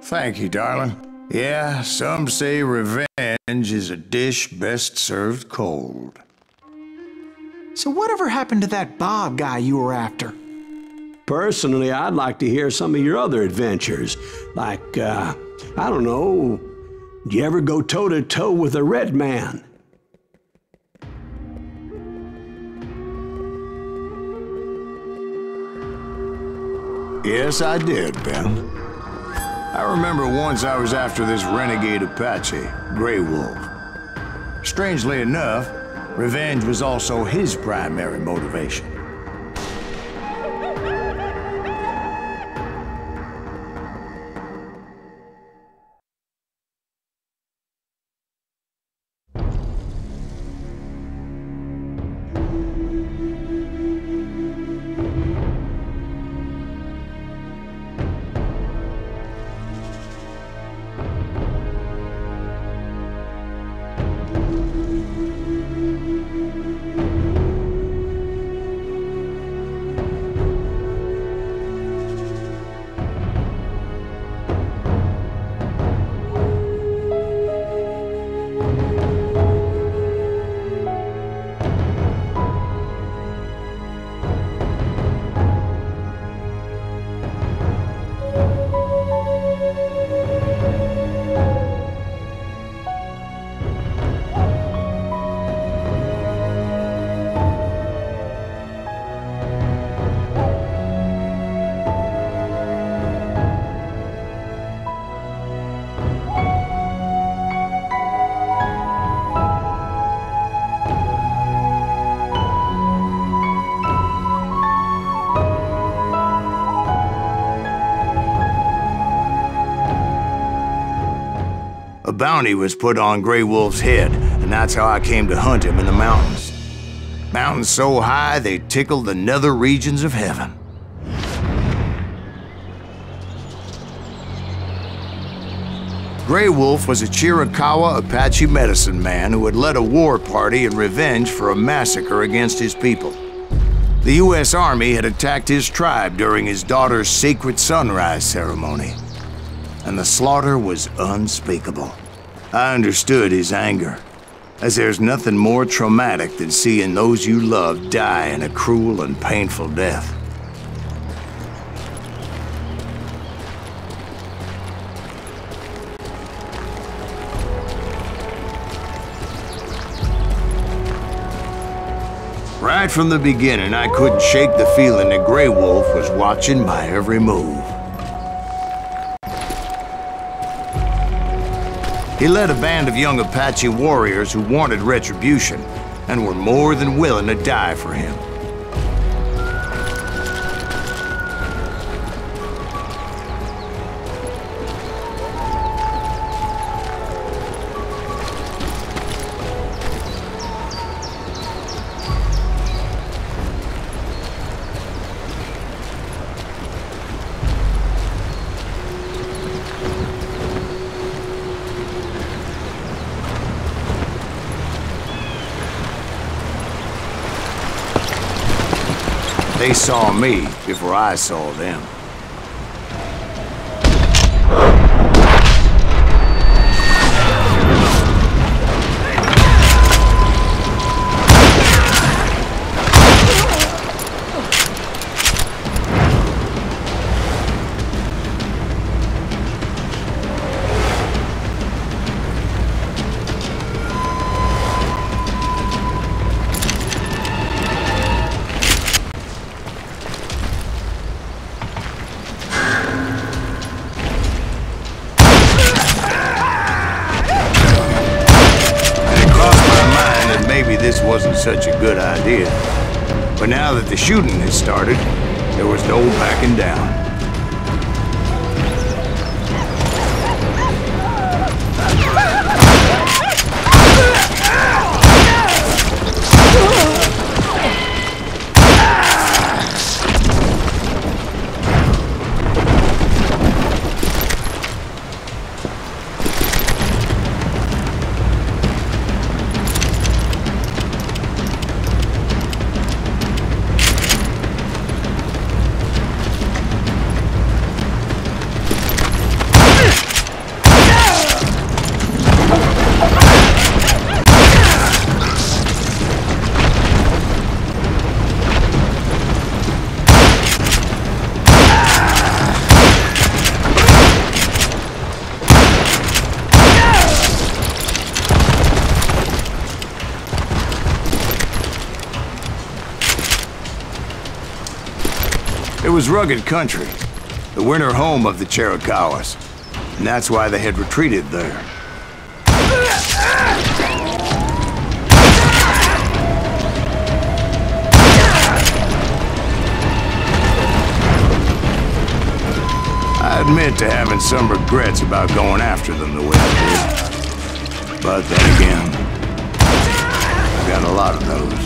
Thank you, darling. Yeah, some say revenge is a dish best served cold. So whatever happened to that Bob guy you were after? Personally, I'd like to hear some of your other adventures. Like, I don't know, did you ever go toe-to-toe with a red man? Yes, I did, Ben. I remember once I was after this renegade Apache, Grey Wolf. Strangely enough, revenge was also his primary motivation. A bounty was put on Grey Wolf's head, and that's how I came to hunt him in the mountains. Mountains so high they tickled the nether regions of heaven. Grey Wolf was a Chiricahua Apache medicine man who had led a war party in revenge for a massacre against his people. The U.S. Army had attacked his tribe during his daughter's sacred sunrise ceremony, and the slaughter was unspeakable. I understood his anger, as there's nothing more traumatic than seeing those you love die in a cruel and painful death. Right from the beginning, I couldn't shake the feeling that Grey Wolf was watching my every move. He led a band of young Apache warriors who wanted retribution and were more than willing to die for him. They saw me before I saw them. This wasn't such a good idea. But now that the shooting had started, there was no backing down. was rugged country, the winter home of the Chiricahuas, and that's why they had retreated there. I admit to having some regrets about going after them the way I did. But then again, I've got a lot of those.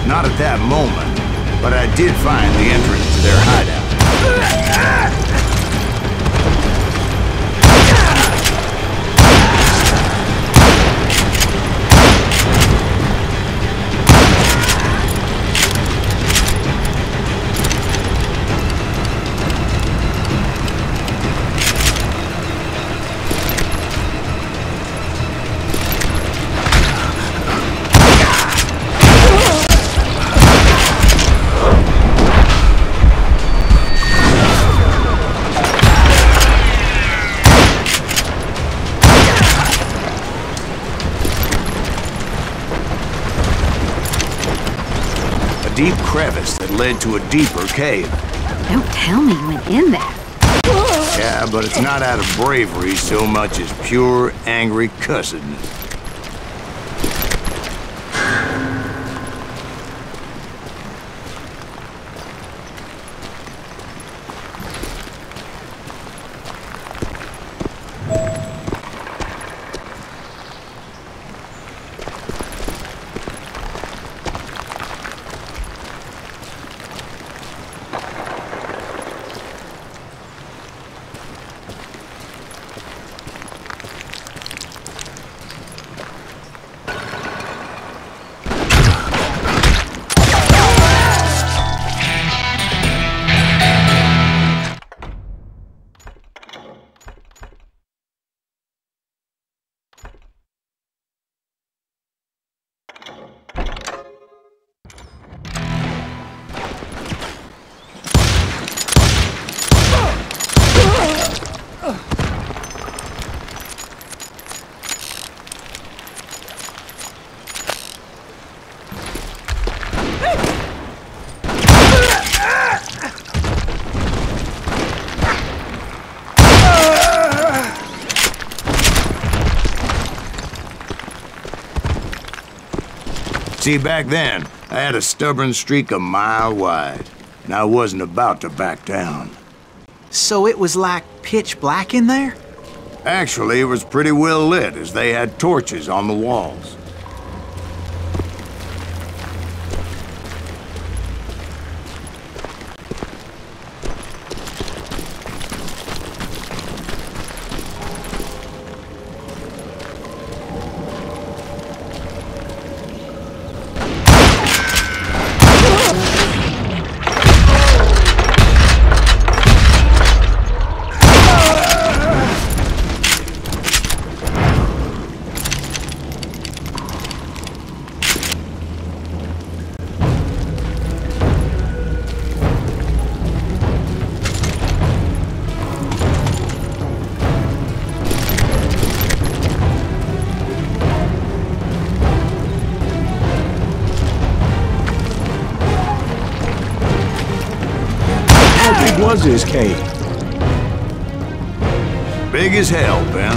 Not at that moment, but I did find the entrance to their hideout. Deep crevice that led to a deeper cave. Don't tell me you went in there. Yeah, but it's not out of bravery so much as pure, angry cussedness. See, back then, I had a stubborn streak a mile wide, and I wasn't about to back down. So it was like pitch black in there? Actually, it was pretty well lit, as they had torches on the walls. Was this cave? Big as hell, Ben.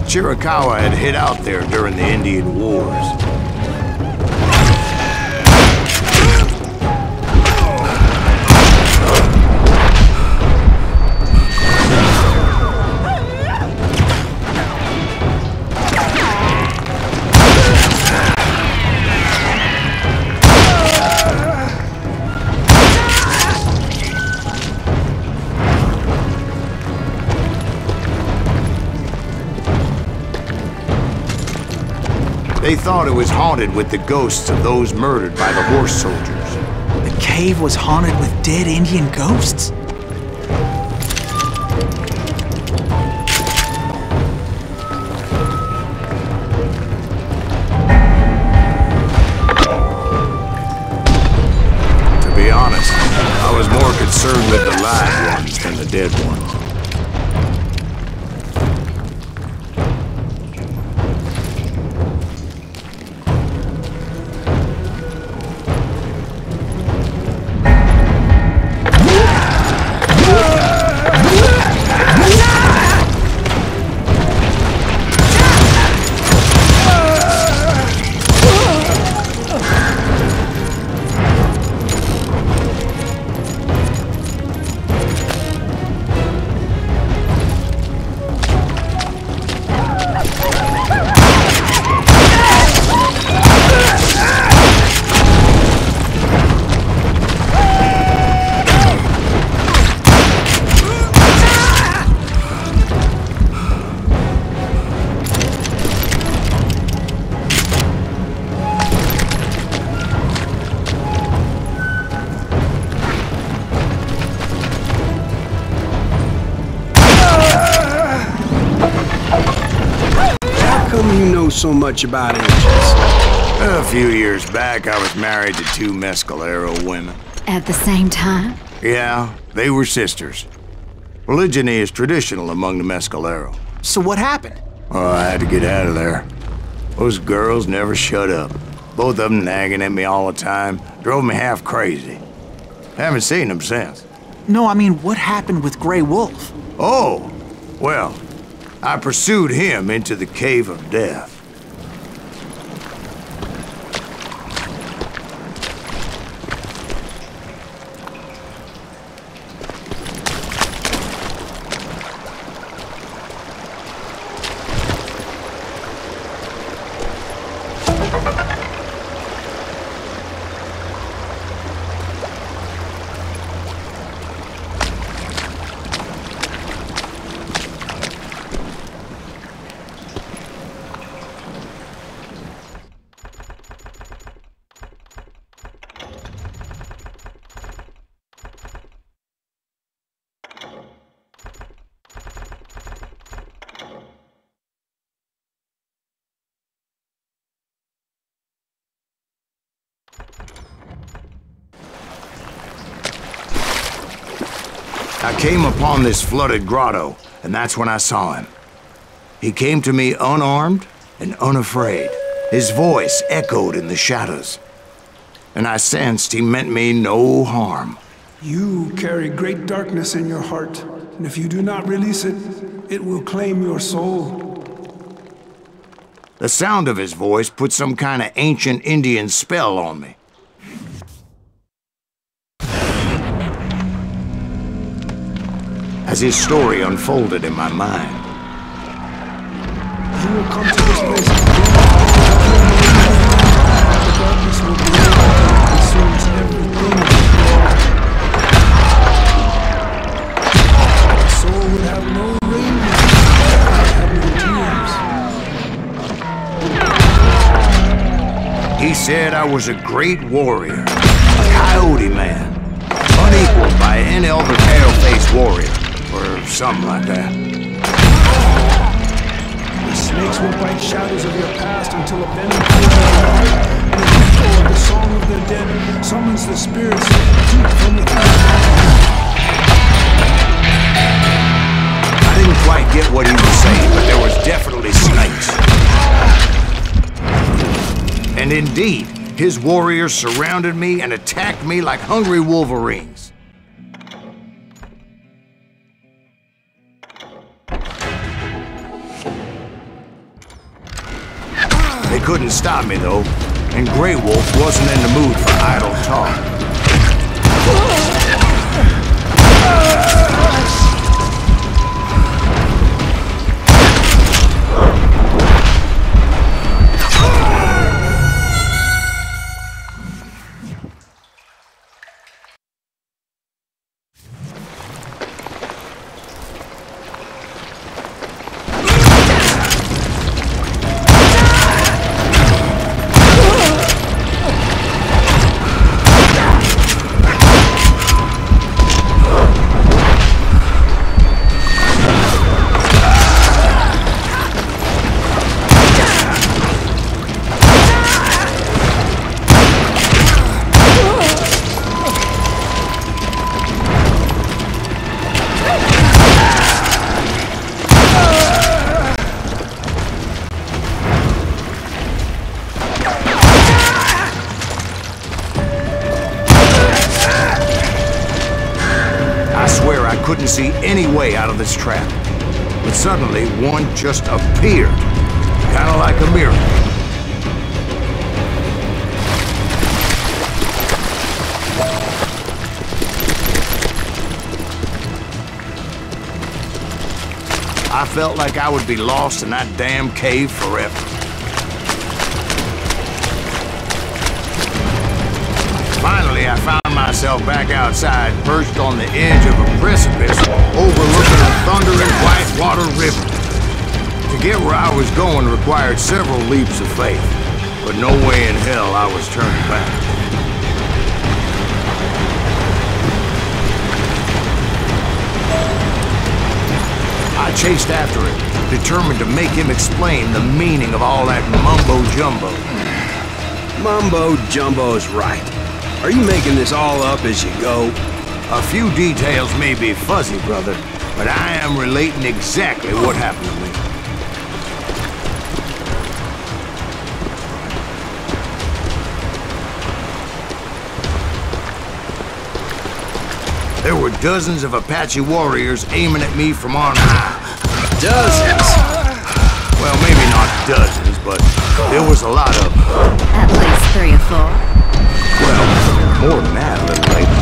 Chiricahua had hid out there during the Indian Wars. They thought it was haunted with the ghosts of those murdered by the horse soldiers. The cave was haunted with dead Indian ghosts? To be honest, I was more concerned with the live ones than the dead ones. So much about it. A few years back, I was married to 2 Mescalero women. At the same time? Yeah, they were sisters. Polygyny is traditional among the Mescalero. So what happened? Oh, I had to get out of there. Those girls never shut up. Both of them nagging at me all the time. Drove me half crazy. Haven't seen them since. No, I mean, what happened with Grey Wolf? Oh, well, I pursued him into the Cave of Death. I came upon this flooded grotto, and that's when I saw him. He came to me unarmed and unafraid. His voice echoed in the shadows, and I sensed he meant me no harm. You carry great darkness in your heart, and if you do not release it, it will claim your soul. The sound of his voice put some kind of ancient Indian spell on me. As his story unfolded in my mind. You will come to this place. The darkness will be consumes everything. The soul would have no raiment, have no tears. He said I was a great warrior, a coyote man, unequaled by any other pale-faced warrior. Or something like that. The snakes will bite shadows of your past until a venom fills your heart, and the echo of the song of the dead summons the spirits deep from within. I didn't quite get what he was saying, but there was definitely snakes. And indeed, his warriors surrounded me and attacked me like hungry wolverines. They couldn't stop me, though, and Grey Wolf wasn't in the mood for idle talk. couldn't see any way out of this trap. But suddenly, one just appeared, kind of like a miracle. I felt like I would be lost in that damn cave forever. Finally, I found myself back outside, perched on the edge of a precipice, overlooking a thundering whitewater river. To get where I was going required several leaps of faith, but no way in hell I was turning back. I chased after him, determined to make him explain the meaning of all that mumbo-jumbo. Mumbo-jumbo's right. Are you making this all up as you go? A few details may be fuzzy, brother, but I am relating exactly what happened to me. There were dozens of Apache warriors aiming at me from on high. Dozens? Well, maybe not dozens, but there was a lot of them. At least 3 or 4. Well, more than that, little lady.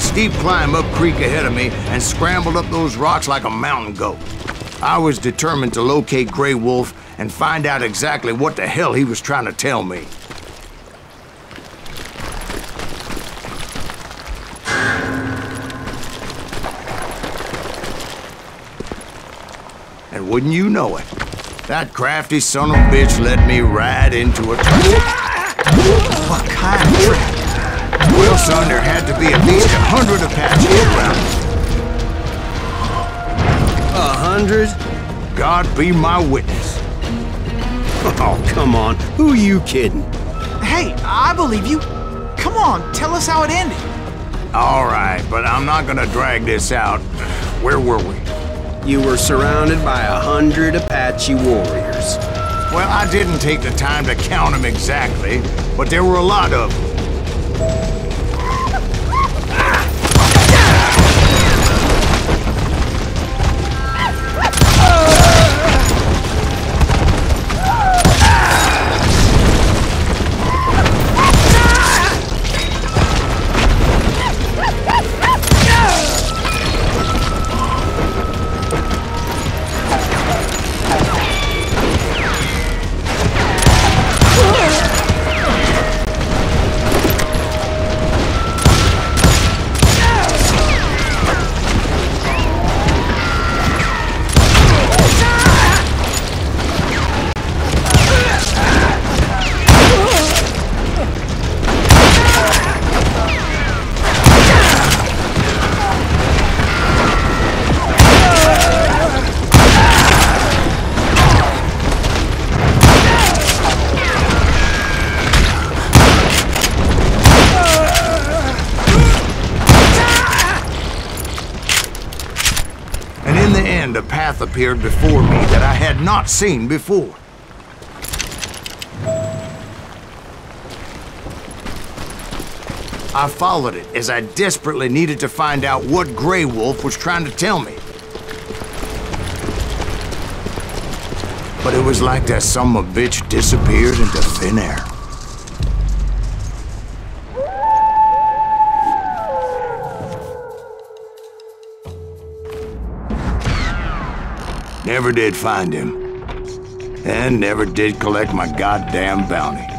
Steep climb up creek ahead of me and scrambled up those rocks like a mountain goat. I was determined to locate Grey Wolf and find out exactly what the hell he was trying to tell me. And wouldn't you know it, that crafty son of a bitch led me right into a trap. What kind of trap? Well, son, there had to be at least 100 Apaches around. 100? God be my witness. Oh, come on. Who are you kidding? Hey, I believe you. Come on, tell us how it ended. All right, but I'm not gonna drag this out. Where were we? You were surrounded by 100 Apache warriors. Well, I didn't take the time to count them exactly, but there were a lot of them. A path appeared before me that I had not seen before. I followed it as I desperately needed to find out what Grey Wolf was trying to tell me. But it was like that son of a bitch disappeared into thin air. Never did find him. And never did collect my goddamn bounty.